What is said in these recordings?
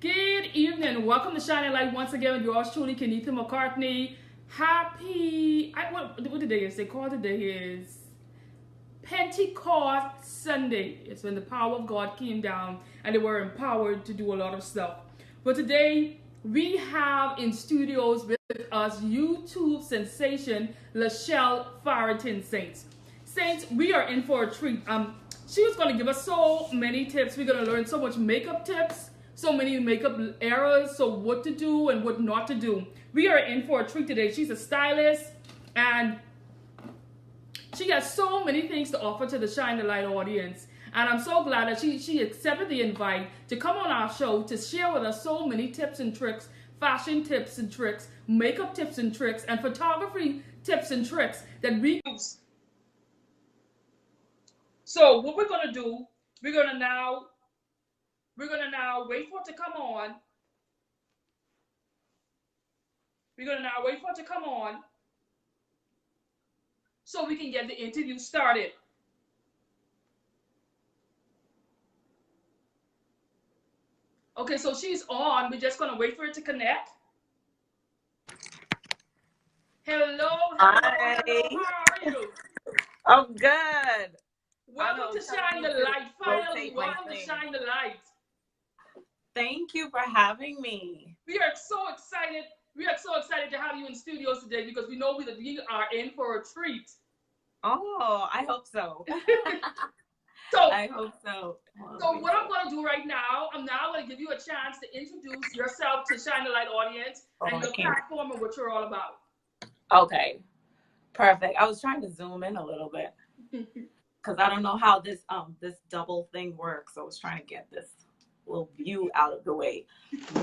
Good evening. Welcome to Shining Light once again with yours truly, Kennetha McCartney. What the day is? They call the day is Pentecost Sunday. It's when the power of God came down and they were empowered to do a lot of stuff. But today we have in studios with us YouTube sensation Lashelle Farrington Saints. Saints, we are in for a treat. She was going to give us so many tips. We're going to learn so much makeup tips, so many makeup errors, so what to do and what not to do. We are in for a treat today. She's a stylist and she has so many things to offer to the Shine the Light audience. And I'm so glad that she accepted the invite to come on our show to share with us so many tips and tricks, fashion tips and tricks, makeup tips and tricks, and photography tips and tricks that we use. So what we're gonna do, we're gonna now wait for it to come on. We're gonna now wait for it to come on so we can get the interview started. Okay, so she's on. We're just gonna wait for it to connect. Hello, Hi. hello, how are you? I'm good. Welcome to Shine the Light. Finally, welcome to Shine the Light. Thank you for having me. We are so excited. We are so excited to have you in studios today because we know that we are in for a treat. Oh, I hope so. I hope so. So what I'm going to do right now, I'm now going to give you a chance to introduce yourself to Shine the Light audience and your platform and what you're all about. Okay, perfect. I was trying to zoom in a little bit because I don't know how this double thing works. So I was trying to get this little view out of the way.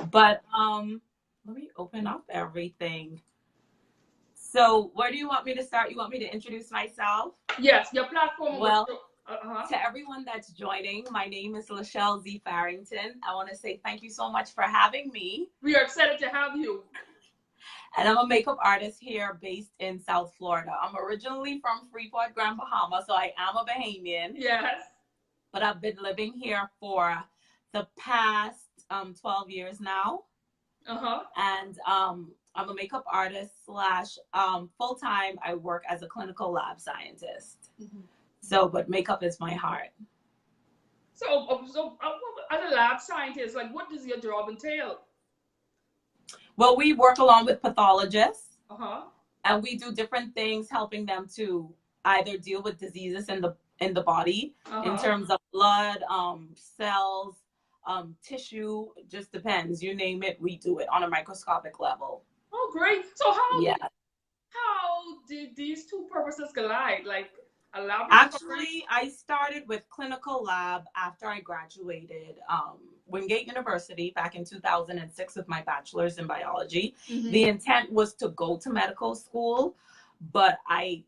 But let me open up everything. So where do you want me to start? You want me to introduce myself? Yes, your platform. Well, to everyone that's joining, my name is Lashelle Z. Farrington. I want to say thank you so much for having me. We are excited to have you. And I'm a makeup artist here based in South Florida. I'm originally from Freeport, Grand Bahama, so I am a Bahamian. Yes. But I've been living here for the past 12 years now. And I'm a makeup artist / full-time. I work as a clinical lab scientist. So, but makeup is my heart. So as a lab scientist, like what does your job entail? Well, we work along with pathologists, and we do different things, helping them to either deal with diseases in the body, in terms of blood, cells, tissue. Just depends. You name it, we do it on a microscopic level. Oh, great! So how did these two purposes collide? Like a lab? Actually, I started with clinical lab after I graduated Wingate University back in 2006 with my bachelor's in biology. The intent was to go to medical school, but I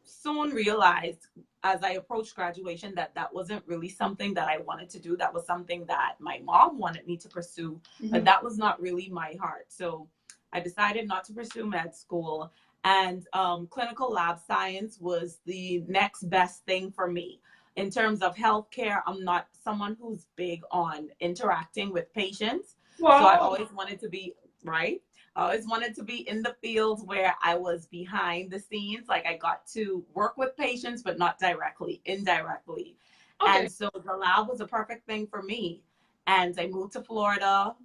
soon realized as I approached graduation that that wasn't really something that I wanted to do. That was something that my mom wanted me to pursue, but that was not really my heart. So I decided not to pursue med school, and clinical lab science was the next best thing for me. In terms of healthcare, I'm not someone who's big on interacting with patients. Wow. So I always wanted to be, I always wanted to be in the fields where I was behind the scenes. Like I got to work with patients, but not directly, indirectly. Okay. And so the lab was a perfect thing for me. And I moved to Florida,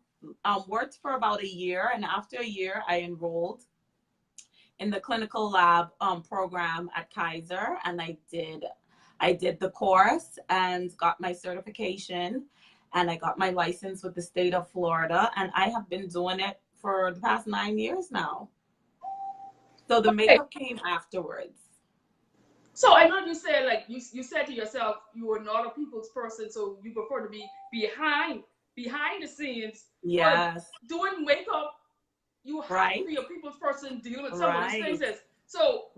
worked for about a year. And after a year, I enrolled in the clinical lab program at Kaiser. And I did the course and got my certification, and I got my license with the state of Florida. And I have been doing it for the past 9 years now. So the makeup came afterwards. So I know you said, like, you said to yourself, you were not a people's person, so you prefer to be behind the scenes. Yes. But doing makeup, you have to be a people's person dealing with some of these things. So,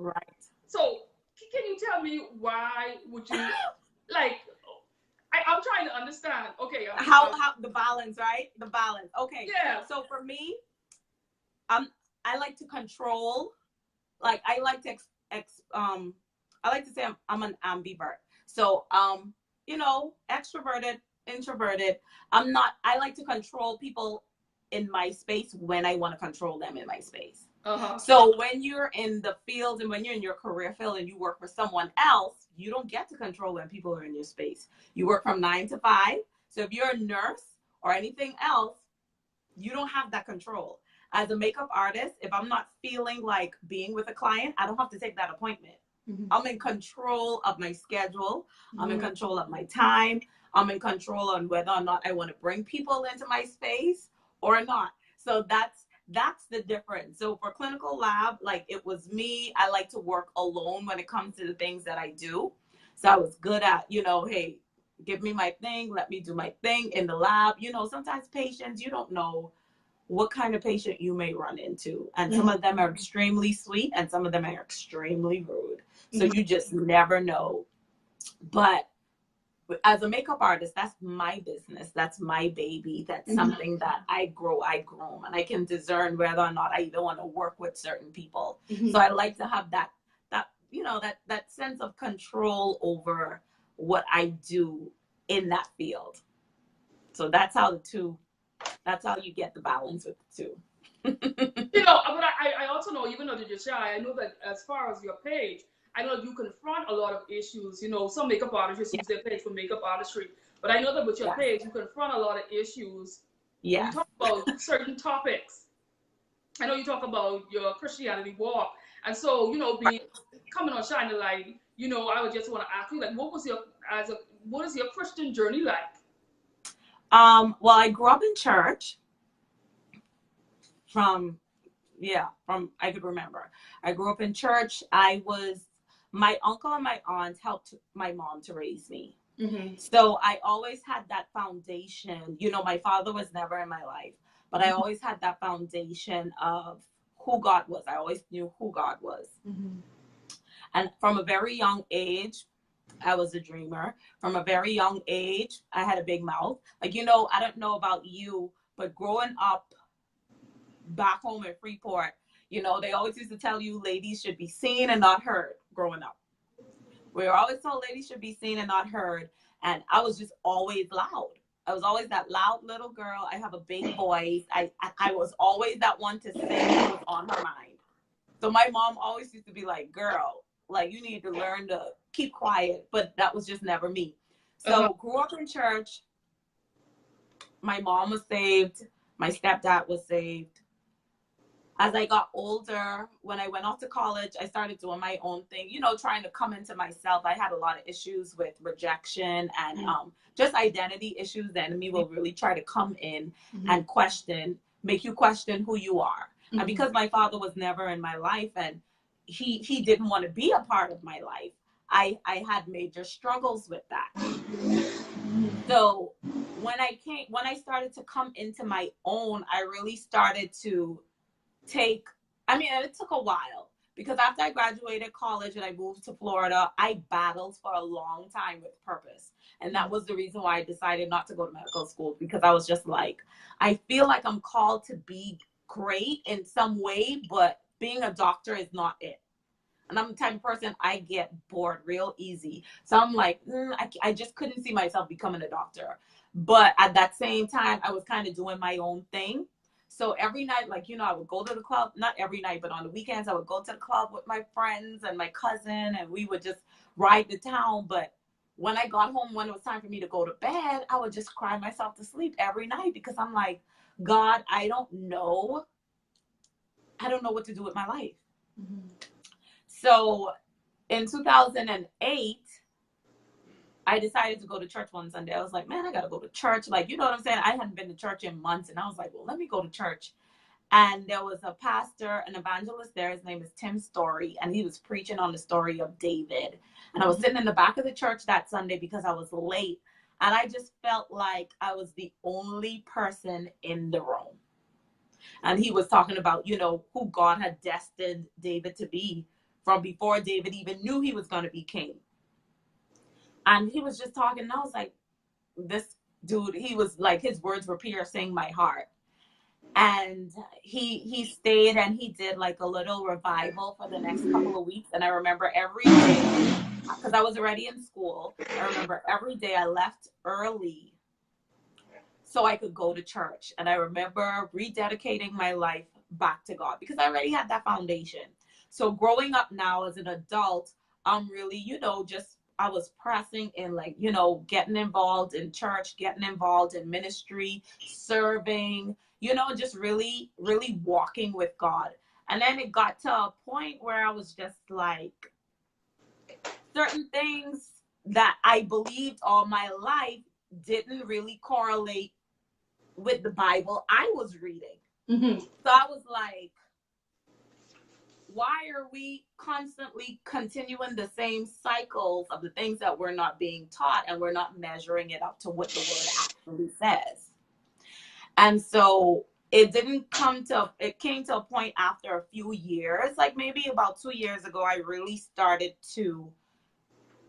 so can you tell me why would you, like, I'm trying to understand. Okay. How the balance, right? The balance. Okay. Yeah. So for me, I like to control. Like I like to I like to say I'm an ambivert. So you know, extroverted introverted. I like to control people in my space when I want to control them in my space. So when you're in the field and when you're in your career field and you work for someone else, you don't get to control when people are in your space. You work from 9 to 5. So if you're a nurse or anything else, you don't have that control. As a makeup artist, if I'm not feeling like being with a client, I don't have to take that appointment. I'm in control of my schedule. I'm in control of my time. I'm in control on whether or not I want to bring people into my space or not. So that's the difference. So for Clinical Lab, like it was me, I like to work alone when it comes to the things that I do. So I was good at, hey, give me my thing, let me do my thing in the lab. Sometimes patients, you don't know what kind of patient you may run into. And some of them are extremely sweet and some of them are extremely rude. So you just never know. But as a makeup artist, that's my business. That's my baby. That's something that I groom, and I can discern whether or not I even want to work with certain people. So I like to have that sense of control over what I do in that field. So that's how you get the balance with the two. But I also know, even though you're shy, I know that as far as your page, I know you confront a lot of issues. Some makeup artists use their page for makeup artistry, but I know that with your page, you confront a lot of issues. Yeah. You talk about certain topics. I know you talk about your Christianity walk, and so coming on Shine the Light. I would just want to ask you, like, what is your Christian journey like? Well, I grew up in church from I could remember. I grew up in church. My uncle and my aunt helped my mom to raise me. So I always had that foundation. My father was never in my life, but I always had that foundation of who God was. I always knew who God was. And from a very young age, I was a dreamer. From a very young age, I had a big mouth. Like, I don't know about you, but growing up back home in Freeport, they always used to tell you ladies should be seen and not heard growing up. We were always told ladies should be seen and not heard. And I was just always loud. I was always that loud little girl. I have a big voice. I was always that one to say what was on her mind. So my mom always used to be like, girl, like you need to learn to keep quiet. But that was just never me. So grew up in church. My mom was saved. My stepdad was saved. As I got older, when I went off to college, I started doing my own thing, trying to come into myself. I had a lot of issues with rejection and just identity issues. The enemy will really try to come in and make you question who you are. And because my father was never in my life and he didn't want to be a part of my life, I had major struggles with that. So when I started to come into my own, I really started to it took a while because after I graduated college and I moved to Florida, I battled for a long time with purpose. And that was the reason why I decided not to go to medical school, because I was just like, I feel like I'm called to be great in some way, but being a doctor is not it. And I'm the type of person, I get bored real easy. So I'm like, I just couldn't see myself becoming a doctor. But at that same time, I was kind of doing my own thing. So every night, I would go to the club, not every night, but on the weekends, I would go to the club with my friends and my cousin, and we would just ride the town. But when I got home, when it was time for me to go to bed, I would just cry myself to sleep every night because I'm like, God, I don't know what to do with my life. So in 2008, I decided to go to church one Sunday. I was like, man, I got to go to church. Like, you know what I'm saying? I hadn't been to church in months. And I was like, well, let me go to church. And there was a pastor, an evangelist there. His name is Tim Story. And he was preaching on the story of David. And I was sitting in the back of the church that Sunday because I was late. And I just felt like I was the only person in the room. And he was talking about, who God had destined David to be from before David even knew he was going to be king. And he was just talking, and I was like, this dude, he was like, his words were piercing my heart. And he stayed and he did like a little revival for the next couple of weeks. And I remember every day, because I was already in school, I remember every day I left early so I could go to church. And I remember rededicating my life back to God because I already had that foundation. So growing up now as an adult, I'm really, just I was pressing in, like, getting involved in church, getting involved in ministry, serving, just really, really walking with God. And then it got to a point where I was just like, certain things that I believed all my life didn't really correlate with the Bible I was reading. Mm-hmm. So I was like, why are we constantly continuing the same cycles of the things that we're not being taught, and we're not measuring it up to what the word actually says? And so it came to a point after a few years, like maybe about 2 years ago, I really started to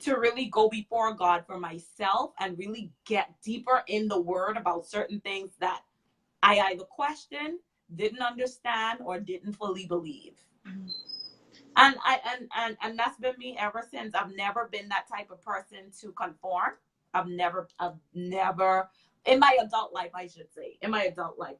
really go before God for myself and really get deeper in the word about certain things that I either questioned, didn't understand, or didn't fully believe. Mm-hmm. And that's been me ever since. I've never been that type of person to conform. I've never in my adult life, I should say,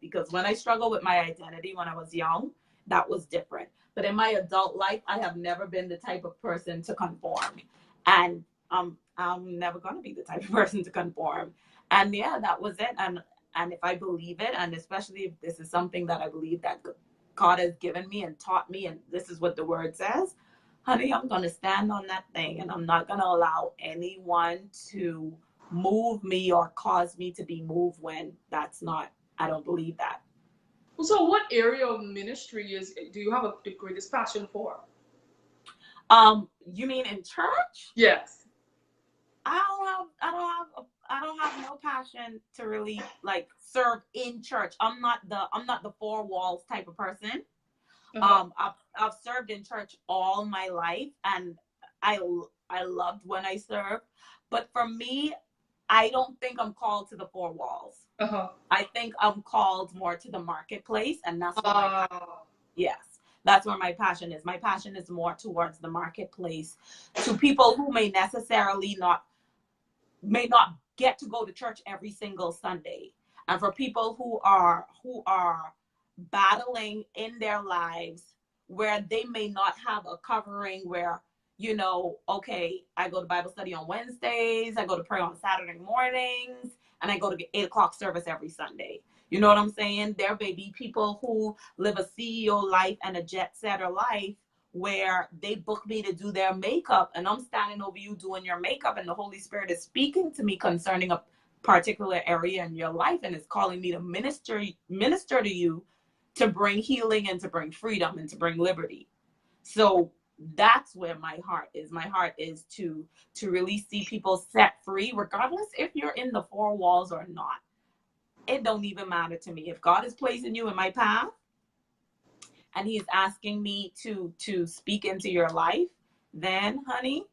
because when I struggled with my identity when I was young, that was different. But in my adult life, I have never been the type of person to conform. And I'm never going to be the type of person to conform. And yeah, that was it. And if I believe it, and especially if this is something that I believe that God has given me and taught me, and this is what the word says, honey, I'm going to stand on that thing, and I'm not going to allow anyone to move me or cause me to be moved when I don't believe that. So what area of ministry do you have the greatest passion You mean in church? Yes. I don't have no passion to really like serve in church. I'm not the four walls type of person. Uh-huh. I've served in church all my life, and I loved when I served. But for me, I don't think I'm called to the four walls. Uh-huh. I think I'm called more to the marketplace, and that's where that's where my passion is. My passion is more towards the marketplace, to people who may not get to go to church every single Sunday, and for people who are battling in their lives where they may not have a covering, where okay, I go to Bible study on Wednesdays, I go to pray on Saturday mornings, and I go to 8:00 service every Sunday. You know what I'm saying? There may be people who live a CEO life and a jet setter life where they book me to do their makeup, and I'm standing over you doing your makeup, and the Holy Spirit is speaking to me concerning a particular area in your life, and is calling me to minister to you, to bring healing and to bring freedom and to bring liberty. So that's where my heart is. My heart is to really see people set free, regardless if you're in the four walls or not. It don't even matter to me. If God is placing you in my path and he's asking me to speak into your life, then honey,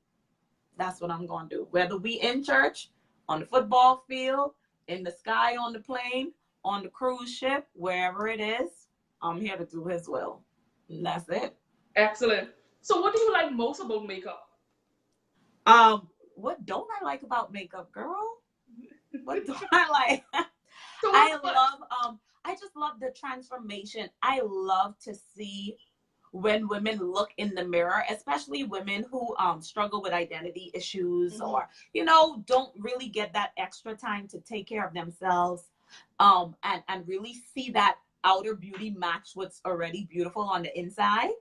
that's what I'm going to do. Whether we in church, on the football field, in the sky, on the plane, on the cruise ship, wherever it is, I'm here to do his will. And that's it. Excellent. So what do you like most about makeup? What don't I like about makeup, girl? What don't I like? So I just love the transformation. I love to see when women look in the mirror, especially women who struggle with identity issues, mm-hmm. or don't really get that extra time to take care of themselves, and really see that outer beauty match what's already beautiful on the inside.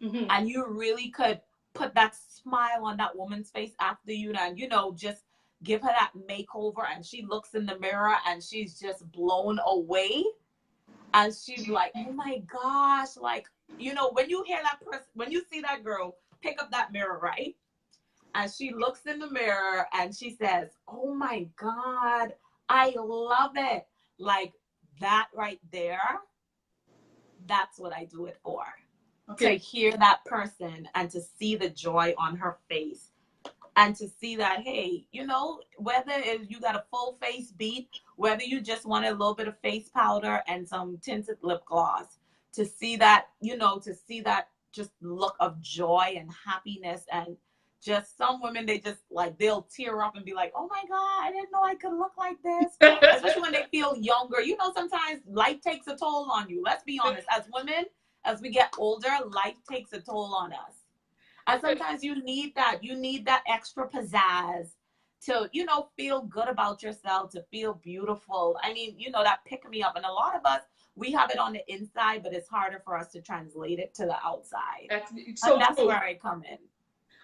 Mm-hmm. And you really could put that smile on that woman's face after and just give her that makeover, and she looks in the mirror and she's just blown away, and she's like, oh my gosh, like, when you hear that person, when you see that girl pick up that mirror, right, and she looks in the mirror and she says, oh my God, I love it, like that right there, that's what I do it for. Okay. To hear that person and to see the joy on her face, and to see that, hey, whether you got a full face beat, whether you just want a little bit of face powder and some tinted lip gloss, to see that, just look of joy and happiness. And just some women, they'll tear up and be like, oh my God, I didn't know I could look like this. Especially when they feel younger, you know, sometimes life takes a toll on you. Let's be honest. As women, as we get older, life takes a toll on us. And sometimes you need that extra pizzazz to, you know, feel good about yourself, to feel beautiful. I mean, you know, that pick me up. And a lot of us, we have it on the inside, but it's harder for us to translate it to the outside. So and that's where I come in.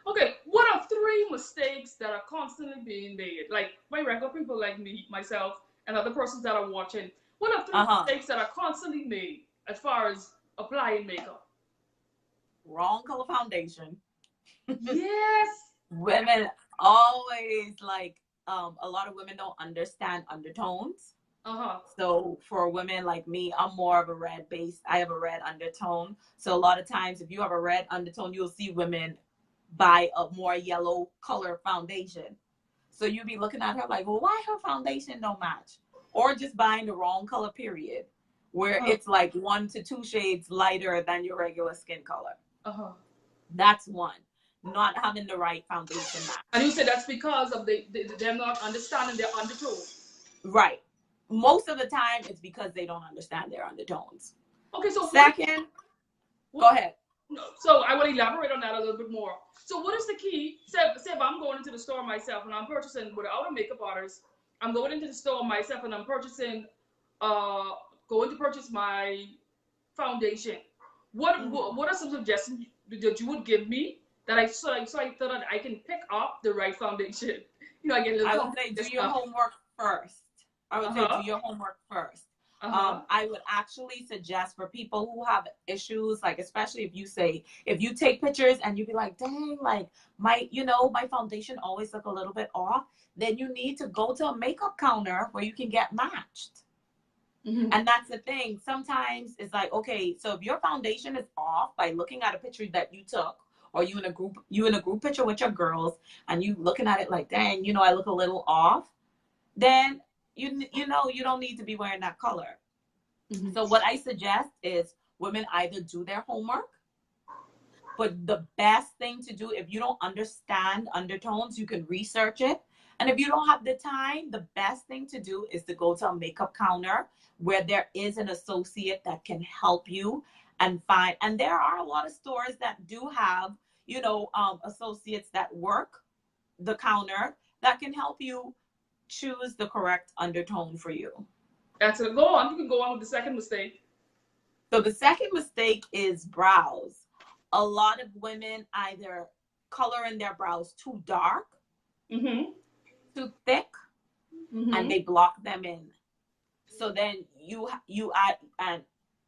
Okay, what are 3 mistakes that are constantly being made? Like by regular people like me, myself, and other persons that are watching. What are 3 mistakes that are constantly made as far as applying makeup? Wrong color foundation. Yes. Women always like, a lot of women don't understand undertones. So for women like me, I'm more of a red base. I have a red undertone. So a lot of times if you have a red undertone, you'll see women buy a more yellow color foundation. So you'll be looking at her like, well, why her foundation don't match? Or just buying the wrong color, period, where it's like 1 to 2 shades lighter than your regular skin color. That's one. Not having the right foundation match. And you said that's because of them not understanding their undertones. Right. Most of the time, it's because they don't understand their undertones. Okay, so second, go ahead. So I will elaborate on that a little bit more. So what is the key? Say if I'm going into the store myself and I'm purchasing without a makeup artist, I'm going into the store myself and I'm purchasing, going to purchase my foundation. What are some suggestions that you would give me that I so that I can pick up the right foundation? You know, I get a little. I would say do your homework first. I would say do your homework first. I would actually suggest for people who have issues, like especially if you take pictures and you be like, dang, like my foundation always look a little bit off, then you need to go to a makeup counter where you can get matched. And that's the thing. Sometimes it's like, okay, so if your foundation is off by looking at a picture that you took, or you in a group picture with your girls and you looking at it like, dang, you know, I look a little off, then you know, you don't need to be wearing that color. So what I suggest is women either do their homework, but the best thing to do, if you don't understand undertones, you can research it. And if you don't have the time, the best thing to do is to go to a makeup counter where there is an associate that can help you and find. And there are a lot of stores that do have, you know, associates that work the counter that can help you choose the correct undertone for you. Excellent. Go on. You can go on with the second mistake. So the second mistake is brows. A lot of women either color in their brows too dark, too thick, and they block them in. So then you add, and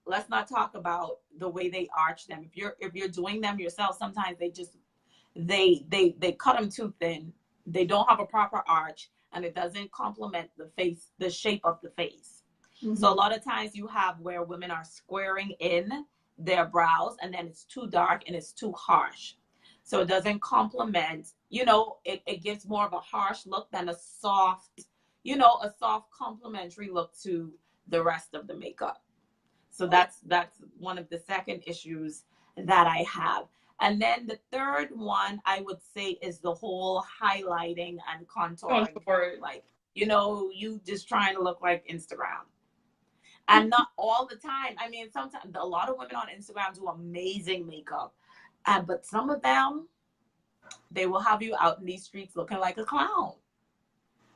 let's not talk about the way they arch them. If you're doing them yourself, sometimes they cut them too thin. They don't have a proper arch, and it doesn't complement the face, the shape of the face. So a lot of times you have where women are squaring in their brows, and then it's too dark and it's too harsh. So it doesn't complement, you know, it gives more of a harsh look than a soft, you know, a soft complementary look to the rest of the makeup. So that's one of the second issues that I have. And then the third one I would say is the whole highlighting and contouring. Like, you know, you just trying to look like Instagram. And not all the time. I mean, sometimes a lot of women on Instagram do amazing makeup. But some of them, they will have you out in these streets looking like a clown.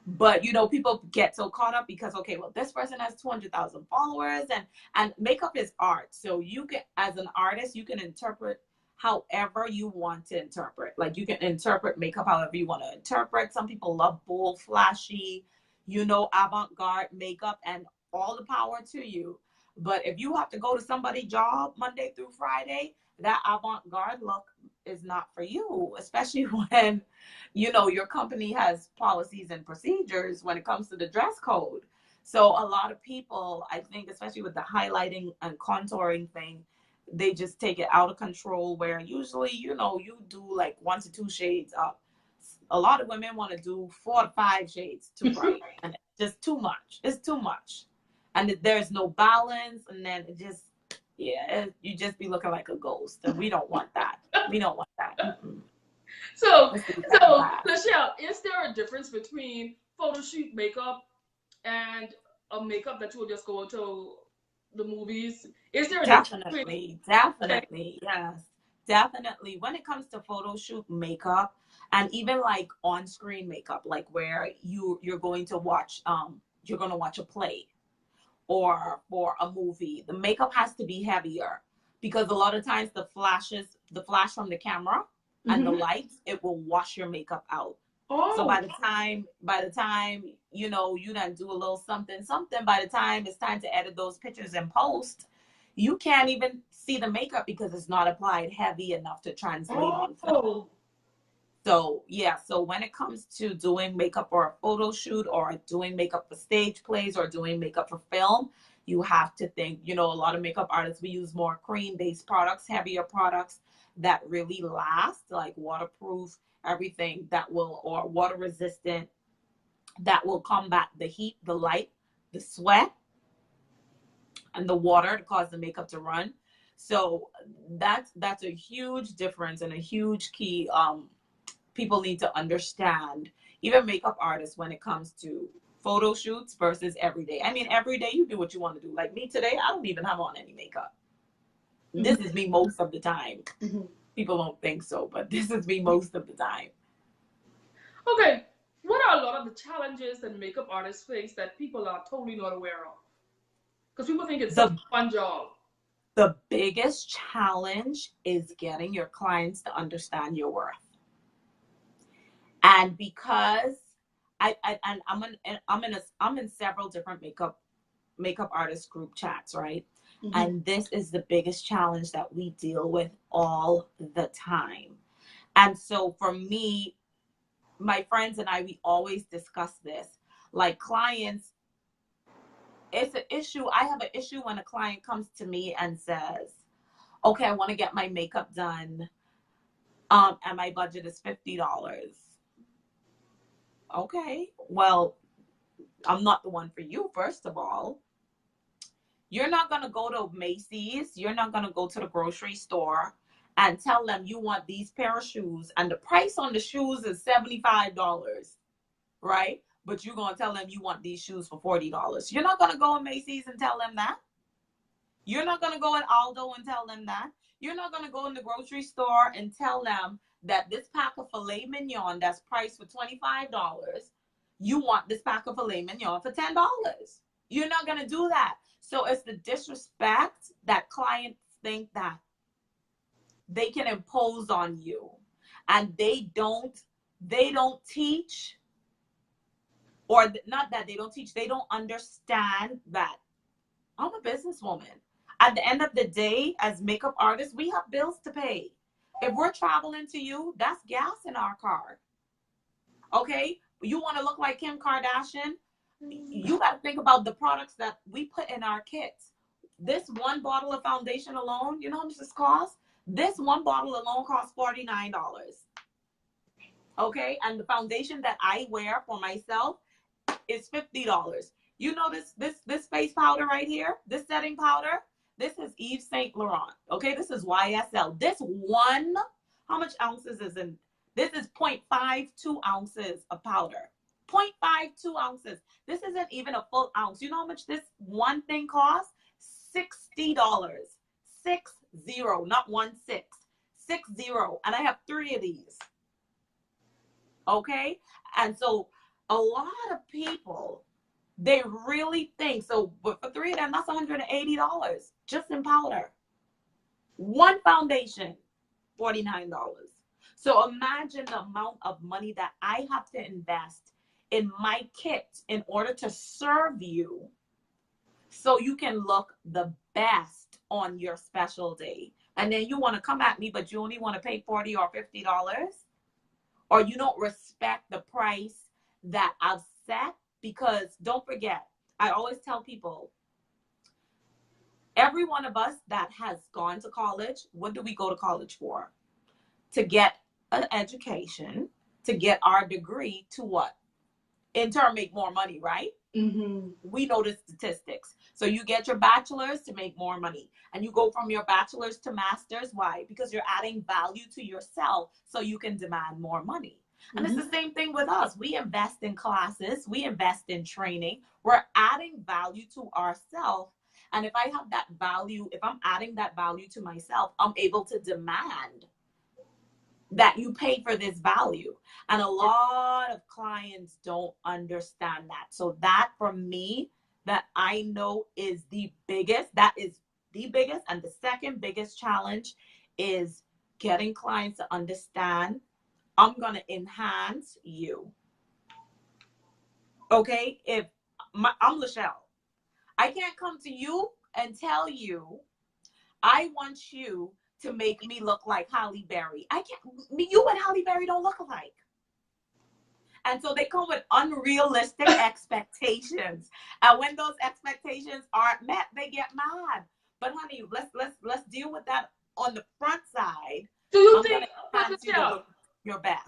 But, you know, people get so caught up because, okay, well, this person has 200,000 followers and makeup is art. So you can, as an artist, you can interpret however you want to interpret. Like you can interpret makeup however you want to interpret. Some people love bold, flashy, you know, avant-garde makeup, and all the power to you. But if you have to go to somebody's job Monday through Friday, that avant-garde look is not for you, especially when, you know, your company has policies and procedures when it comes to the dress code. So a lot of people, I think, especially with the highlighting and contouring thing, they just take it out of control, where usually, you know, you do like 1 to 2 shades up. A lot of women want to do 4 to 5 shades too bright, and it's just too much. It's too much. And there's no balance, and then it just, you just be looking like a ghost, and we don't want that. We don't want that. So Lashelle, is there a difference between photo shoot makeup and of makeup that you would just go to the movies? Is there a difference between? Definitely, Okay. definitely, yes, definitely. When it comes to photo shoot makeup and even like on-screen makeup, like where you're going to watch a play or for a movie, the makeup has to be heavier because a lot of times the flash from the camera and the Mm-hmm. lights, it will wash your makeup out. So Oh, by the time, you know, you done do a little something, something, by the time it's time to edit those pictures in post, you can't even see the makeup because it's not applied heavy enough to translate on film. oh. So yeah, so when it comes to doing makeup for a photo shoot or doing makeup for stage plays or doing makeup for film, you have to think, you know, a lot of makeup artists, we use more cream-based products, heavier products that really last, like waterproof, everything that will, or water resistant, that will combat the heat, the light, the sweat, and the water to cause the makeup to run. So that's a huge difference and a huge key. People need to understand, even makeup artists, when it comes to photo shoots versus everyday. I mean, every day you do what you want to do. Like me today, I don't even have on any makeup. Mm-hmm. This is me most of the time. Mm-hmm. People don't think so, but this is me most of the time. Okay. What are a lot of the challenges that makeup artists face that people are totally not aware of? Because people think it's such The a fun job. the biggest challenge is getting your clients to understand your worth. And because and I'm in several different makeup artist group chats, right? Mm-hmm. And this is the biggest challenge that we deal with all the time. And so for me, my friends and I, we always discuss this. Like clients, it's an issue. I have an issue when a client comes to me and says, okay, I want to get my makeup done. And my budget is $50. Okay, well, I'm not the one for you, first of all. You're not going to go to Macy's. You're not going to go to the grocery store and tell them you want these pair of shoes and the price on the shoes is $75, right? But you're going to tell them you want these shoes for $40. You're not going to go in Macy's and tell them that. You're not going to go in Aldo and tell them that. You're not going to go in the grocery store and tell them that this pack of filet mignon that's priced for $25, you want this pack of filet mignon for $10. You're not going to do that. So it's the disrespect that clients think that they can impose on you. And they don't teach, or not that they don't teach, they don't understand that I'm a businesswoman. At the end of the day, as makeup artists, we have bills to pay. If we're traveling to you, that's gas in our car. Okay? You want to look like Kim Kardashian? You got to think about the products that we put in our kits. This one bottle of foundation alone, you know how much this costs? This one bottle alone costs $49. Okay? And the foundation that I wear for myself is $50. You know this face powder right here, this setting powder, this is Yves Saint Laurent. Okay, this is YSL. This one, how much ounces is in? This is 0.52 ounces of powder. 0.52 ounces. This isn't even a full ounce. You know how much this one thing costs? $60. 60, not 16. 60. And I have 3 of these. Okay, and so a lot of people, they really think so. But for 3 of them, that's $180 just in powder. One foundation, $49. So imagine the amount of money that I have to invest in my kit in order to serve you, so you can look the best on your special day. And then you want to come at me, but you only want to pay $40 or $50, or you don't respect the price that I've set. Because don't forget, I always tell people, every one of us that has gone to college, what do we go to college for? To get an education, to get our degree, to what? In turn, make more money, right? Mm-hmm. We know the statistics. So you get your bachelor's to make more money. And you go from your bachelor's to master's. Why? Because you're adding value to yourself so you can demand more money. And it's the same thing with us. We invest in classes, we invest in training, we're adding value to ourselves. And if I have that value, if I'm adding that value to myself, I'm able to demand that you pay for this value. And a lot of clients don't understand that. So that, for me, that I know is the biggest, that is the biggest. And the second biggest challenge is getting clients to understand, I'm going to enhance you. Okay? I'm Lashelle. I can't come to you and tell you, I want you to make me look like Halle Berry. I can't, you and Halle Berry don't look alike. And so they come with unrealistic expectations. And when those expectations aren't met, they get mad. But honey, let's deal with that on the front side. Do you think, your best?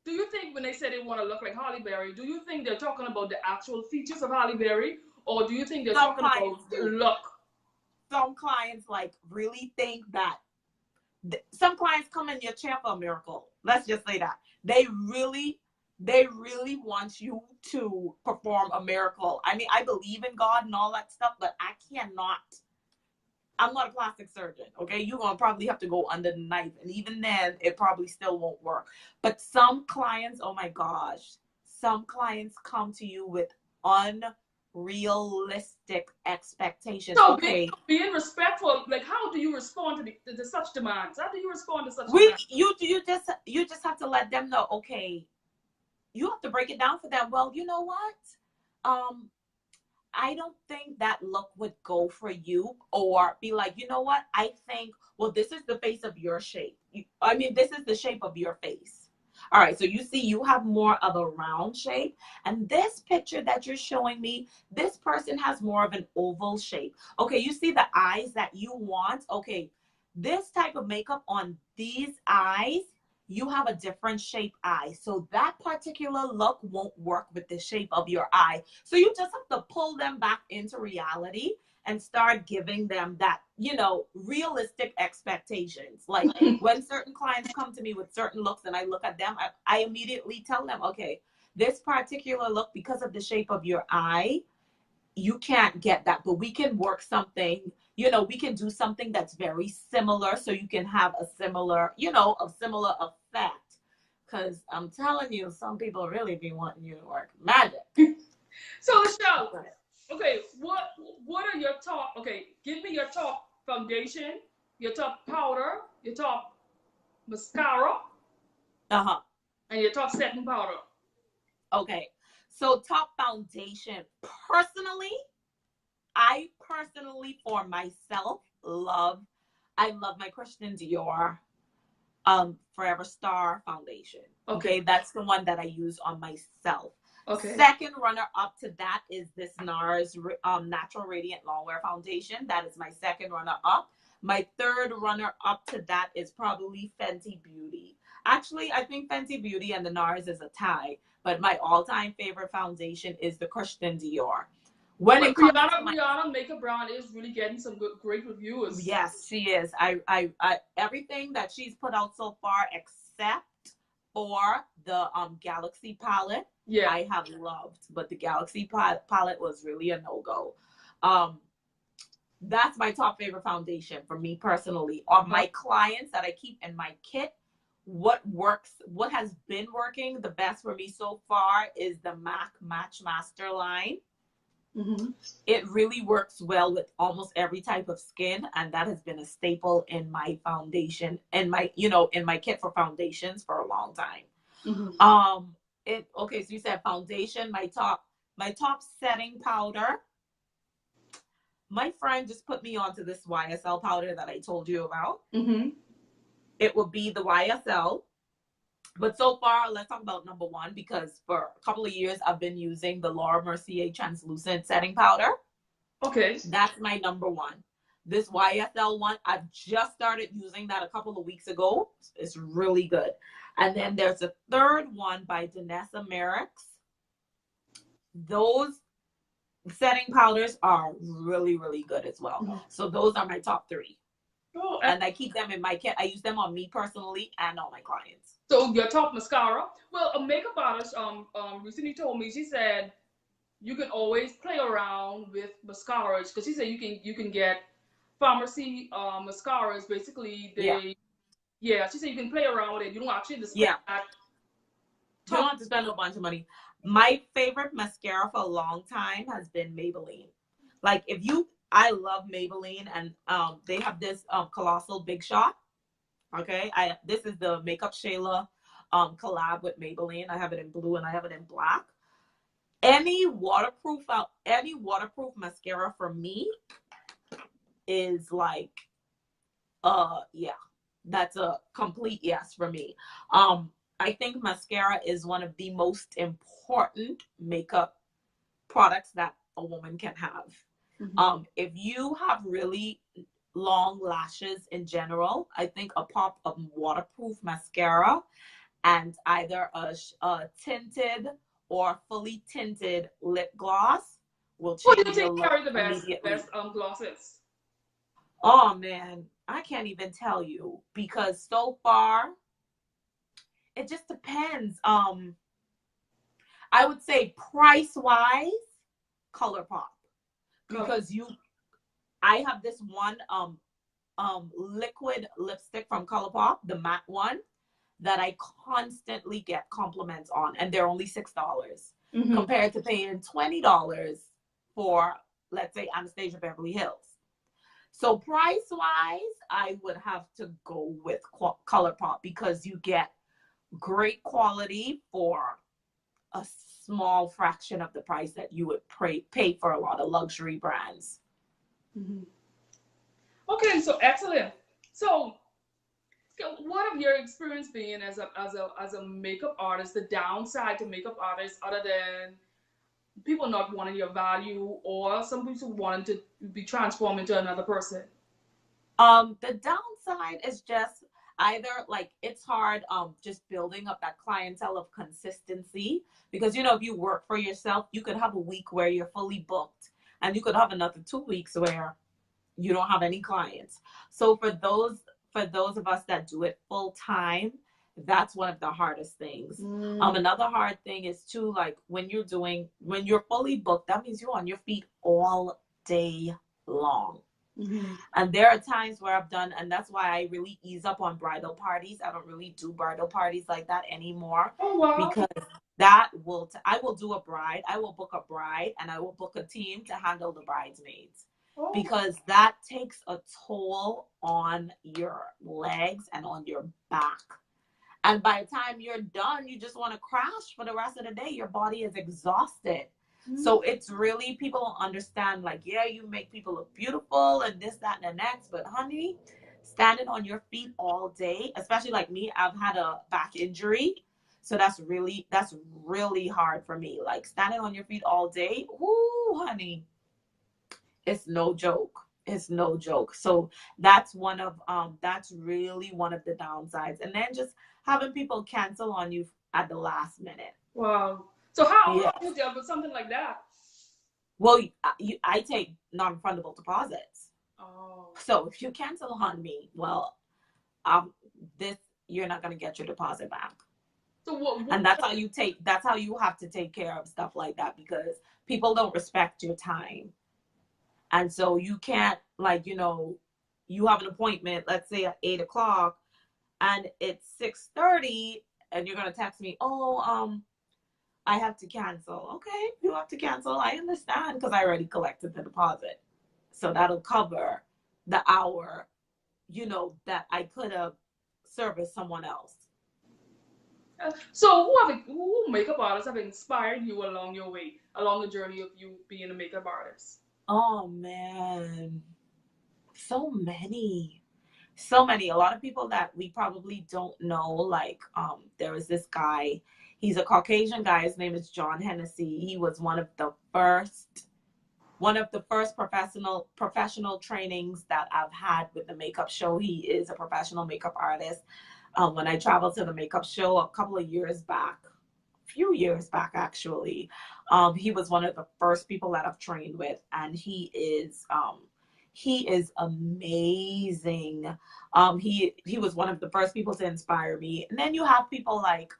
Do you think when they say they want to look like Halle Berry, do you think they're talking about the actual features of Halle Berry, or do you think they're talking about the look? Some clients like really think that. Some clients come in your chair for a miracle. Let's just say that. They really want you to perform a miracle. I mean, I believe in God and all that stuff, but I'm not a plastic surgeon, okay? You're going to probably have to go under the knife. And even then, it probably still won't work. But some clients, oh my gosh, some clients come to you with unrealistic expectations. So okay, being respectful, like how do you respond to such demands? How do you respond to such demands? You just have to let them know, okay, you have to break it down for them. Well, you know what? I don't think that look would go for you. Or be like, you know what? I think, well, this is the face of your shape. This is the shape of your face. All right, so you see you have more of a round shape. And this picture that you're showing me, this person has more of an oval shape. Okay, you see the eyes that you want? Okay, this type of makeup on these eyes, you have a different shape eye. So that particular look won't work with the shape of your eye. So you just have to pull them back into reality and start giving them that, realistic expectations. Like when certain clients come to me with certain looks and I look at them, I immediately tell them, okay, this particular look, because of the shape of your eye, you can't get that, but we can work something, we can do something that's very similar so you can have a similar effect. Because I'm telling you, some people really be wanting you to work magic. So Lashelle, okay, what are your top, give me your top foundation, your top powder, your top mascara, and your top setting powder. Okay, so top foundation, I personally for myself I love my Christian Dior Forever Star foundation. Okay, that's the one that I use on myself. Okay. Second runner up to that is this NARS Natural Radiant Longwear foundation. That is my second runner up. My third runner up to that is probably Fenty Beauty. Actually, I think Fenty Beauty and the NARS is a tie, but my all-time favorite foundation is the Christian Dior. When it comes to Brianna Makeup Brown is really getting some great reviews. Yes, she is. I everything that she's put out so far, except for the Galaxy palette, I have loved. But the Galaxy palette was really a no-go. That's my top favorite foundation for me personally. On my clients that I keep in my kit, what has been working the best for me so far is the MAC Match Master line. Mm-hmm. It really works well with almost every type of skin, and that has been a staple in my foundation and in my kit for foundations for a long time. Mm-hmm. So you said foundation, my top setting powder. My friend just put me onto this YSL powder that I told you about. Mm-hmm. It will be the YSL. But so far, let's talk about number one, because for a couple of years, I've been using the Laura Mercier Translucent Setting Powder. Okay. That's my number one. This YSL one, I've just started using that a couple of weeks ago. It's really good. And then there's a third one by Danessa Merrick's. Those setting powders are really, really good as well. Mm-hmm. So those are my top three. Oh, And I keep them in my kit. I use them on me personally and on my clients. so your top mascara. Well, a makeup artist recently told me, she said you can always play around with mascaras, because she said you can get pharmacy mascaras. Basically, Yeah. yeah. She said you can play around with it. You don't actually have to spend Yeah. that You don't top. have to spend a bunch of money. My favorite mascara for a long time has been Maybelline. Like I love Maybelline, and they have this colossal big shot. Okay, this is the Makeup Shayla collab with Maybelline. I have it in blue and I have it in black. Any waterproof mascara for me is like yeah, that's a complete yes for me. I think mascara is one of the most important makeup products that a woman can have. If you have really long lashes in general, I think a pop of waterproof mascara and either a tinted or fully tinted lip gloss will Who do you change your think look carry the immediately. best glosses? Oh man, I can't even tell you, because so far it just depends. I would say price wise, ColourPop, because I have this one liquid lipstick from ColourPop, the matte one, that I constantly get compliments on, and they're only $6 compared to paying $20 for, let's say, Anastasia Beverly Hills. So price wise, I would have to go with ColourPop, because you get great quality for a small fraction of the price that you would pay for a lot of luxury brands. Okay, so excellent. So, what have your experience been as a makeup artist? The downside to makeup artists, other than people not wanting your value, or some people wanting to be transformed into another person? The downside is just either like it's hard just building up that clientele of consistency, because if you work for yourself, you could have a week where you're fully booked, and you could have another 2 weeks where you don't have any clients. So for those of us that do it full time, that's one of the hardest things. Another hard thing is too, like when you're fully booked, that means you're on your feet all day long. And there are times where I've done, and that's why I really ease up on bridal parties. I don't really do bridal parties like that anymore. Oh, wow. Because I will do a bride, I will book a bride, and I will book a team to handle the bridesmaids. Oh. Because that takes a toll on your legs and on your back. And by the time you're done, you just want to crash for the rest of the day. Your body is exhausted. So it's really, people don't understand, like, yeah, you make people look beautiful and this, that, and the next. But honey, standing on your feet all day, especially like me, I've had a back injury. So that's really hard for me. Like standing on your feet all day, whoo, honey, it's no joke. It's no joke. So that's really one of the downsides. And then just having people cancel on you at the last minute. Wow. So how Yes. do you deal with something like that? Well, I take non-refundable deposits. Oh. So if you cancel on me, well, you're not gonna get your deposit back. So what? And that's how you have to take care of stuff like that, because people don't respect your time. And so you can't, like, you have an appointment, let's say at 8 o'clock, and it's 6:30, and you're gonna text me, oh, I have to cancel. Okay, you have to cancel. I understand, because I already collected the deposit. So that'll cover the hour, that I could have serviced someone else. So who makeup artists have inspired you along your way, along the journey of you being a makeup artist? Oh man, so many. So many. A lot of people that we probably don't know. Like, there was this guy. He's a Caucasian guy. His name is John Hennessy. He was one of the first professional trainings that I've had with the makeup show. He is a professional makeup artist. When I traveled to the makeup show a few years back actually, he was one of the first people that I've trained with, and he is He is amazing. He was one of the first people to inspire me. And then you have people like,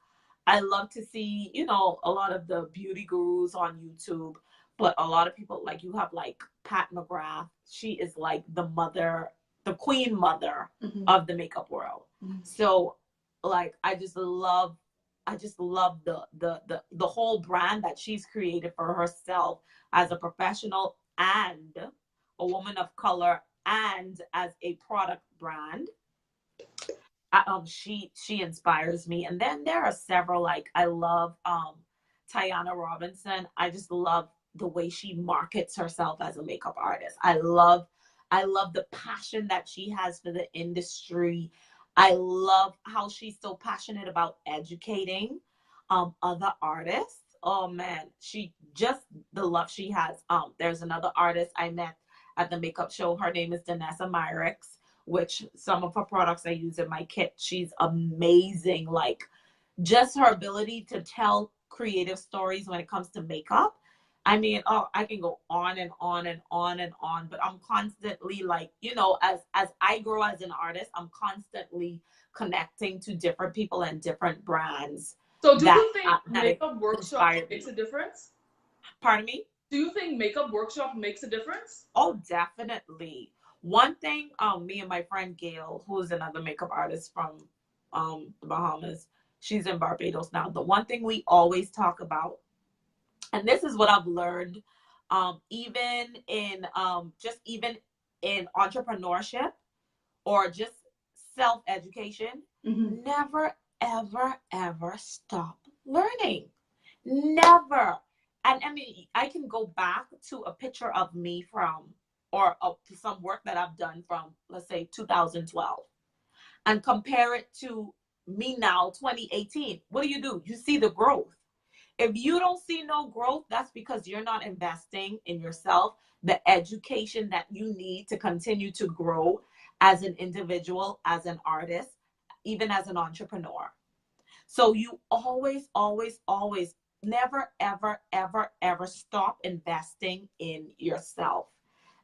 I love to see, you know, a lot of the beauty gurus on YouTube, but a lot of people like, you have like Pat McGrath. She is like the mother, the queen mother of the makeup world. So like, I just love the whole brand that she's created for herself as a professional and a woman of color and as a product brand. She inspires me. And then there are several, like I love Tiana Robinson. I just love the way she markets herself as a makeup artist. I love the passion that she has for the industry. I love how she's so passionate about educating other artists. Oh man, she just the love she has. There's another artist I met at the makeup show. Her name is Danessa Myricks, which some of her products I use in my kit. She's amazing. Like just her ability to tell creative stories when it comes to makeup. I mean, oh, I can go on and on and on and on, but I'm constantly like, you know, as I grow as an artist, I'm constantly connecting to different people and different brands. So do you think makeup workshop makes a difference? Pardon me? Do you think makeup workshop makes a difference? Oh, definitely. One thing, me and my friend Gail, who is another makeup artist from the Bahamas, she's in Barbados now. The one thing we always talk about, and this is what I've learned, even in entrepreneurship or just self-education, never, ever, ever stop learning. Never. And I mean, I can go back to a picture of me from, or some work that I've done from, let's say, 2012, and compare it to me now, 2018. What do? You see the growth. If you don't see no growth, that's because you're not investing in yourself, the education that you need to continue to grow as an individual, as an artist, even as an entrepreneur. So you always, always, always, never, ever, ever, ever stop investing in yourself.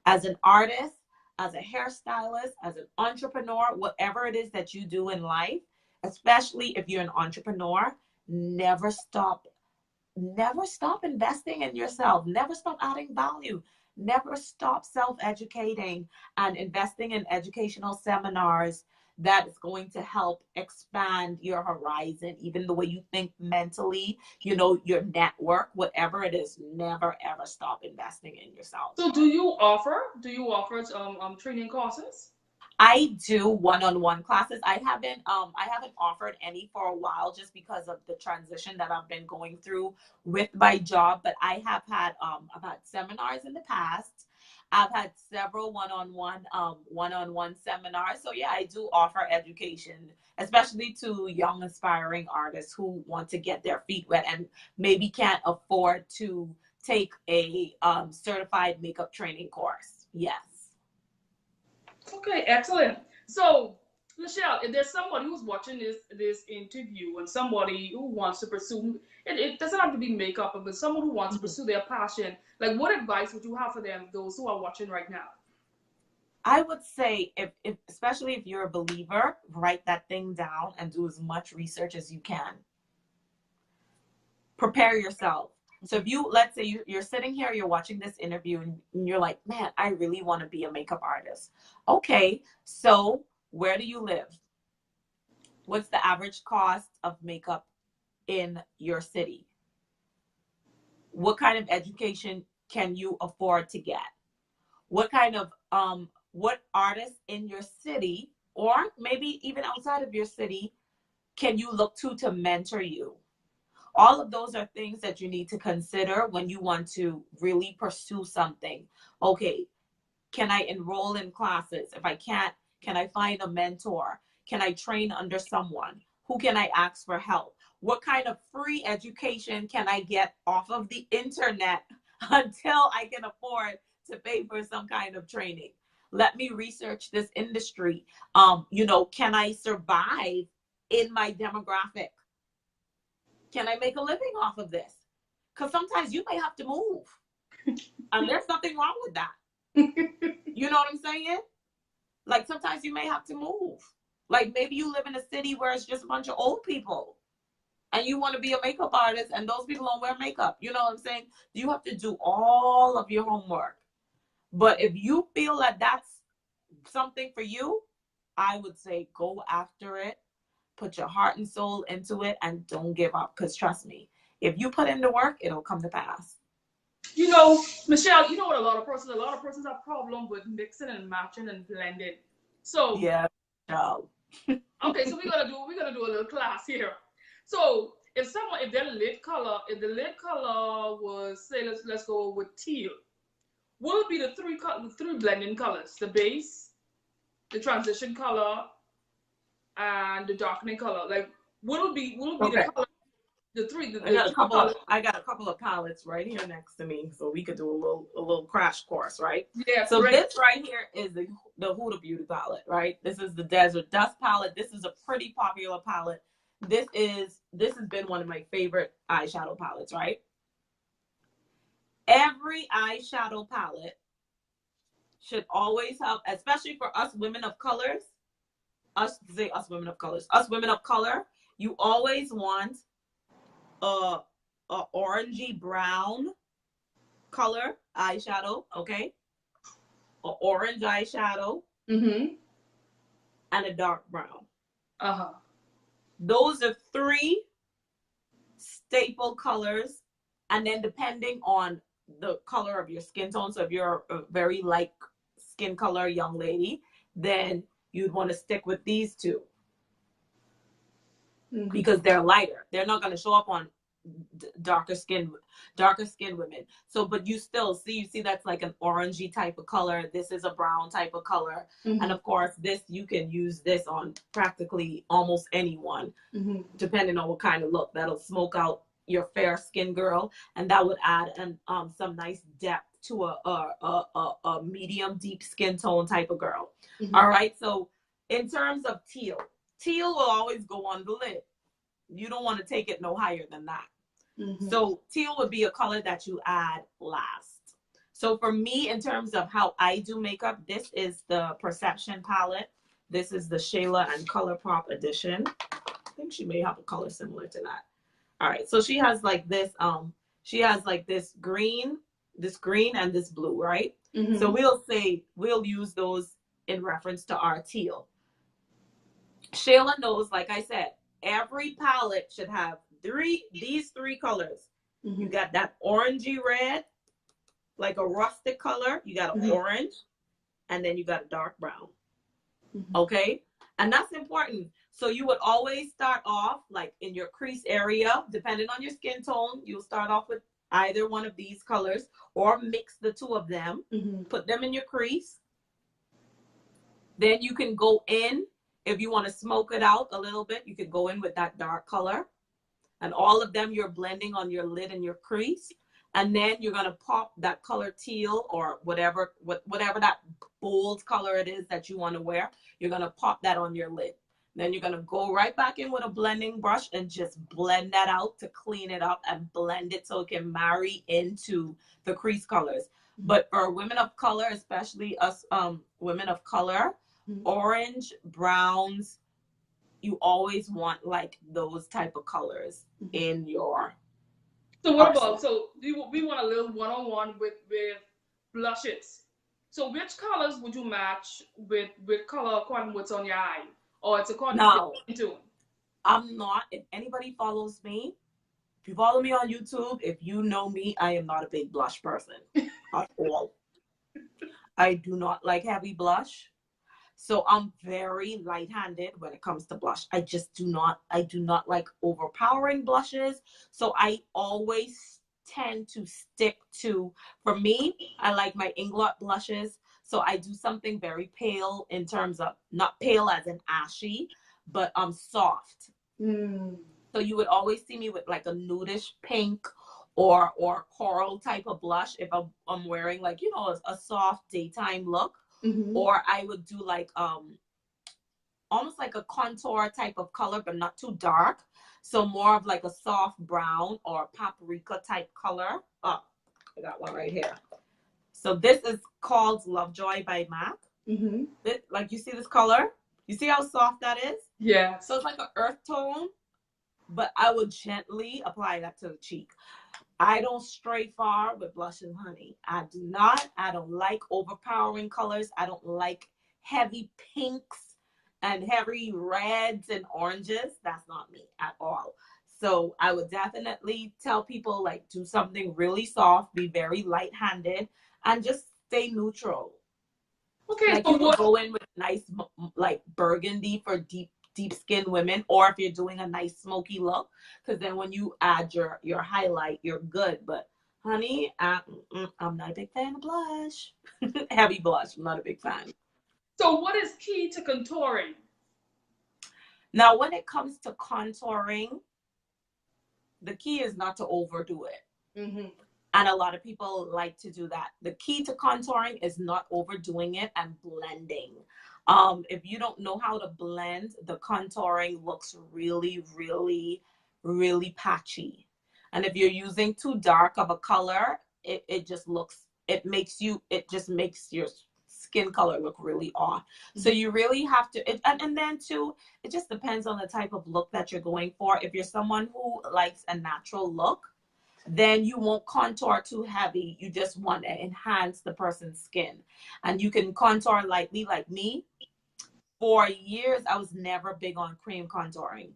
As an artist, as a hairstylist, as an entrepreneur, whatever it is that you do in life, especially if you're an entrepreneur, never stop investing in yourself. Never stop adding value. Never stop self-educating and investing in educational seminars that is going to help expand your horizon, even the way you think mentally, you know, your network, whatever it is. Never ever stop investing in yourself. So do you offer training courses? I do one-on-one classes. I haven't offered any for a while just because of the transition that I've been going through with my job. But I have had I've had seminars in the past. I've had several one-on-one seminars. So yeah, I do offer education, especially to young aspiring artists who want to get their feet wet and maybe can't afford to take a certified makeup training course. Yes. Okay, excellent. So, Lashelle, if there's somebody who's watching this interview and somebody who wants to pursue, it doesn't have to be makeup, but someone who wants to pursue their passion, like what advice would you have for them, those who are watching right now? I would say, if especially if you're a believer, write that thing down and do as much research as you can. Prepare yourself. So if you, let's say you're sitting here, you're watching this interview and you're like, man, I really want to be a makeup artist. Okay, so where do you live? What's the average cost of makeup in your city? What kind of education can you afford to get? What kind of, what artists in your city, or maybe even outside of your city, can you look to mentor you? All of those are things that you need to consider when you want to really pursue something. Okay, can I enroll in classes? If I can't, can I find a mentor? Can I train under someone? Who can I ask for help? What kind of free education can I get off of the internet until I can afford to pay for some kind of training? Let me research this industry. You know, can I survive in my demographic? Can I make a living off of this? Because sometimes you may have to move. And there's nothing wrong with that. You know what I'm saying? Like sometimes you may have to move. Like maybe you live in a city where it's just a bunch of old people and you want to be a makeup artist and those people don't wear makeup. You know what I'm saying? You have to do all of your homework. But if you feel that that's something for you, I would say go after it, put your heart and soul into it, and don't give up. Because trust me, if you put in the work, it'll come to pass. You know, Michelle, you know what a lot of persons have problem with mixing and matching and blending. So, Yeah, no. okay, so we're gonna do a little class here. So if their lid color, if the lid color was, say, let's go with teal, what would be the three blending colors? The base, the transition color, and the darkening color. Like what would be the Okay. color, the three I got a three couple of colors? I got a couple of palettes right here next to me, so we could do a little crash course, right? Yes, So great. this right here is the Huda Beauty palette, right? This is the Desert Dust palette. This is a pretty popular palette. This has been one of my favorite eyeshadow palettes, right? Every eyeshadow palette should always have, especially for us women of colors, us women of color, you always want a orangey brown color eyeshadow, okay? An orange eyeshadow Mm-hmm. and a dark brown. Uh-huh. Those are three staple colors. And then depending on the color of your skin tone, so if you're a very light skin color young lady, then you'd want to stick with these two because they're lighter. They're not going to show up on darker skin women. So but you see that's like an orangey type of color. This is a brown type of color. And of course this, you can use this on practically almost anyone, depending on what kind of look. That'll smoke out your fair skin girl, and that would add some nice depth to a medium deep skin tone type of girl. All right, so in terms of teal will always go on the lid. You don't want to take it no higher than that. So teal would be a color that you add last. So for me, in terms of how I do makeup, this is the Perception palette. This is the Shayla and ColourPop edition. I think she may have a color similar to that. All right, so she has like this this green and this blue, right? So we'll use those in reference to our teal. Shayla knows, like I said, every palette should have these three colors. You got that orangey red, like a rustic color. You got an orange, and then you got a dark brown. Okay? And that's important. So you would always start off like in your crease area, depending on your skin tone. You'll start off with either one of these colors or mix the two of them. Put them in your crease. Then you can go in. If you want to smoke it out a little bit, you could go in with that dark color. And all of them you're blending on your lid and your crease. And then you're going to pop that color teal or whatever that bold color it is that you want to wear. You're going to pop that on your lid. Then you're going to go right back in with a blending brush and just blend that out to clean it up and blend it so it can marry into the crease colors. But for women of color, especially us women of color, orange, browns, you always want like those type of colors in your So what about, so we want a little one-on-one with blushes. So which colors would you match with color according to what's on your eye? Or it's according to your skin tone? I'm not, if anybody follows me, if you follow me on YouTube, if you know me, I am not a big blush person at all. I do not like heavy blush. So I'm very light-handed when it comes to blush. I do not like overpowering blushes. So I always tend to stick to, for me, I like my Inglot blushes. So I do something very pale in terms of, not pale as in ashy, but soft. So you would always see me with like a nudish pink or coral type of blush if I'm wearing like, you know, a soft daytime look. Or I would do like almost like a contour type of color, but not too dark. So more of like a soft brown or paprika type color. Oh, I got one right here. So this is called Lovejoy by MAC. Mm-hmm. Like, you see this color? You see how soft that is? Yeah. So it's like an earth tone, but I would gently apply that to the cheek. I don't stray far with blush and honey. I do not. I don't like overpowering colors. I don't like heavy pinks and heavy reds and oranges. That's not me at all. So I would definitely tell people, like, do something really soft, be very light-handed, and just stay neutral. Okay, Like, so you could go in with nice, like, burgundy for deep skinned women, or if you're doing a nice smoky look, because then when you add your highlight, you're good. But honey, I'm not a big fan of blush. Heavy blush, I'm not a big fan. So what is key to contouring? Now, when it comes to contouring, the key is not to overdo it. Mm-hmm. And a lot of people like to do that. The key to contouring is not overdoing it and blending. If you don't know how to blend, the contouring looks really, really, really patchy. And if you're using too dark of a color, it just makes your skin color look really off. Mm-hmm. So you really have to, and then too, it just depends on the type of look that you're going for. If you're someone who likes a natural look, then you won't contour too heavy. You just want to enhance the person's skin. And you can contour lightly, like me. For years, I was never big on cream contouring.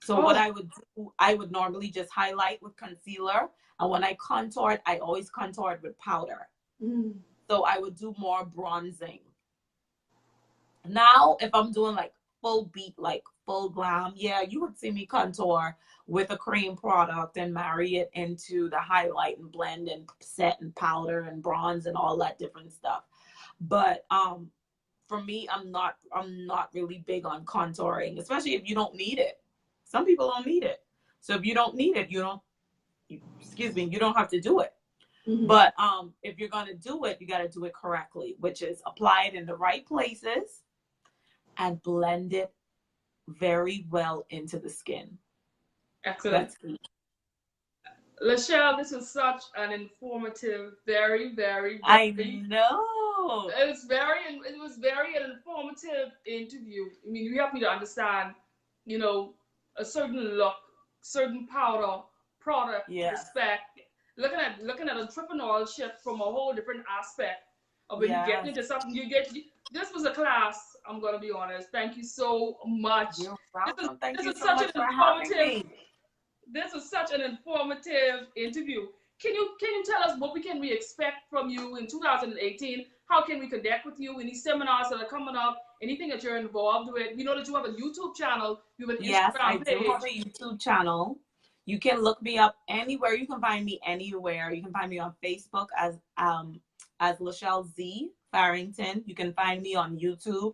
So what I would do, I would normally just highlight with concealer. And when I contoured, I always contoured with powder. Mm. So I would do more bronzing. Now, if I'm doing like full beat, like full glam, yeah, you would see me contour with a cream product and marry it into the highlight and blend and set and powder and bronze and all that different stuff. But for me, I'm not really big on contouring, especially if you don't need it. Some people don't need it. So if you don't need it, you don't have to do it. Mm-hmm. But if you're going to do it, you got to do it correctly, which is apply it in the right places and blend it very well into the skin. Excellent. Lashelle, this was such an informative, very, very, very, I know. It was very an informative interview. I mean, you helped me to understand, a certain look, certain powder, product, respect. Looking at entrepreneurship from a whole different aspect of when you get into something. This was a class. I'm gonna be honest. Thank you so much. You're welcome. Thank you so such much for having me. This was such an informative interview. Can you tell us what we expect from you in 2018? How can we connect with you? Any seminars that are coming up? Anything that you're involved with? We know that you have a YouTube channel. You have an Instagram page. Yes, I do have a YouTube channel. You can look me up anywhere. You can find me anywhere. You can find me on Facebook as Lashelle Z Farrington. You can find me on YouTube,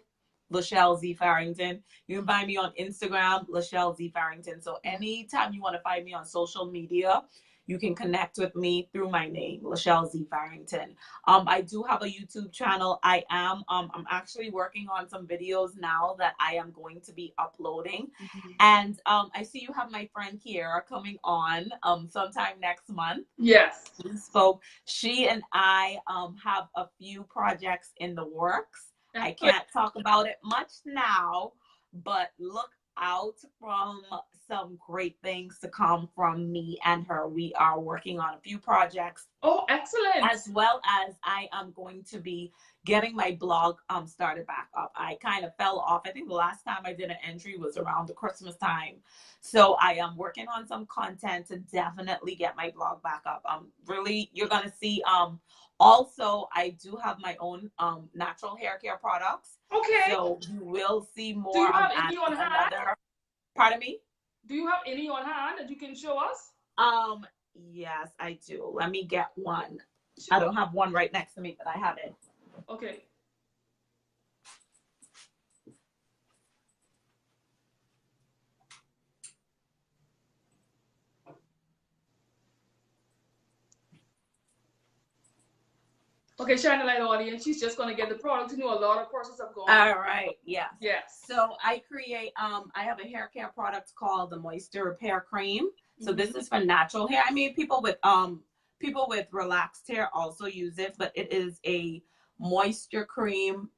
Lashelle Z Farrington. You can find me on Instagram, Lashelle Z Farrington. So anytime you want to find me on social media, you can connect with me through my name, Lashelle Z Farrington. I do have a YouTube channel. I'm actually working on some videos now that I am going to be uploading. Mm-hmm. And I see you have my friend here coming on sometime next month. Yes. We spoke. She and I have a few projects in the works. I can't talk about it much now, but look out from some great things to come from me and her. We are working on a few projects. Oh, excellent. As well as I am going to be getting my blog started back up. I kind of fell off. I think the last time I did an entry was around the Christmas time. So I am working on some content to definitely get my blog back up. Really, you're going to see also, I do have my own natural hair care products. Okay. So you will see more. Do you have any on hand? Pardon me? Do you have any on hand that you can show us? Yes, I do. Let me get one. I don't have one right next to me, but I have it. Okay. Okay, shine a light audience. She's just going to get the product. You know, a lot of courses have gone. All right. Yes. Yes. So I create, I have a hair care product called the Moisture Repair Cream. So this is for natural hair. I mean, people with people with relaxed hair also use it, but it is a moisture cream.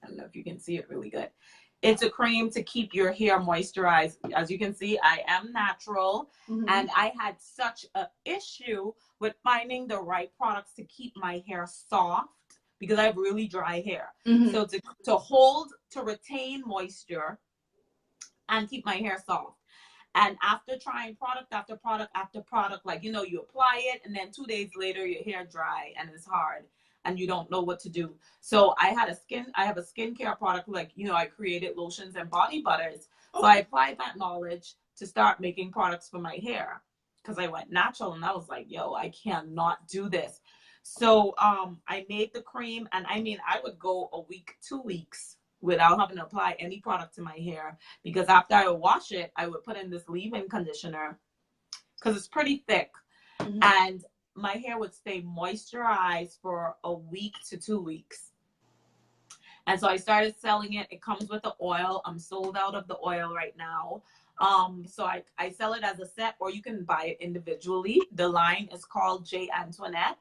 I don't know if you can see it really good. It's a cream to keep your hair moisturized. As you can see, I am natural, and I had such an issue with finding the right products to keep my hair soft because I have really dry hair. So to retain moisture and keep my hair soft. And after trying product after product after product, like, you know, you apply it and then 2 days later your hair dry and it's hard and you don't know what to do. So I have a skincare product, like, you know, I created lotions and body butters. So I applied that knowledge to start making products for my hair because I went natural and I was like, yo, I cannot do this. So I made the cream, and I mean, I would go a week, 2 weeks without having to apply any product to my hair, because after I would wash it, I would put in this leave-in conditioner because it's pretty thick, and my hair would stay moisturized for a week to 2 weeks. And so I started selling it. It comes with the oil. I'm sold out of the oil right now. So I sell it as a set, or you can buy it individually. The line is called J. Antoinette,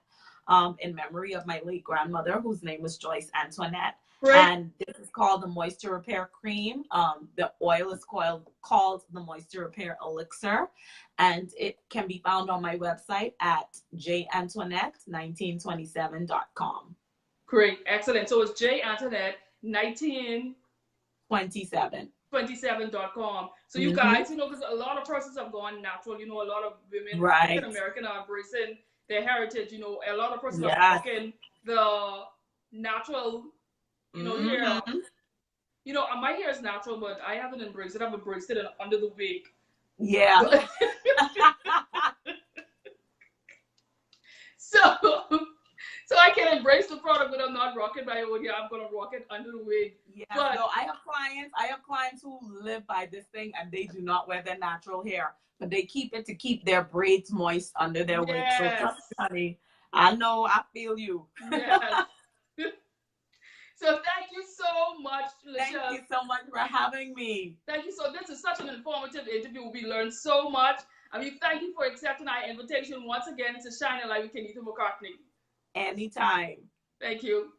in memory of my late grandmother, whose name was Joyce Antoinette. Right. And this is called the Moisture Repair Cream. The oil is called the Moisture Repair Elixir. And it can be found on my website at jantoinette1927.com. Great. Excellent. So it's jantoinette1927.com. So you guys, you know, because a lot of persons have gone natural, you know, a lot of women, African American, are embracing their heritage, you know, a lot of persons are rocking the natural, you know, hair. You know, my hair is natural, but I haven't embraced it. I've embraced it under the wig. Yeah. So I can embrace the product, but I'm not rocking my own hair. I'm gonna rock it under the wig. Yeah. But no, I have clients who live by this thing, and they do not wear their natural hair, but they keep it to keep their braids moist under their wig. So honey, I know, I feel you. Yes. So thank you so much, Lashelle. Thank you so much for having me. Thank you. So this is such an informative interview. We learned so much. I mean, thank you for accepting our invitation once again to Shine a Light with Kennetha McCartney. Anytime. Thank you.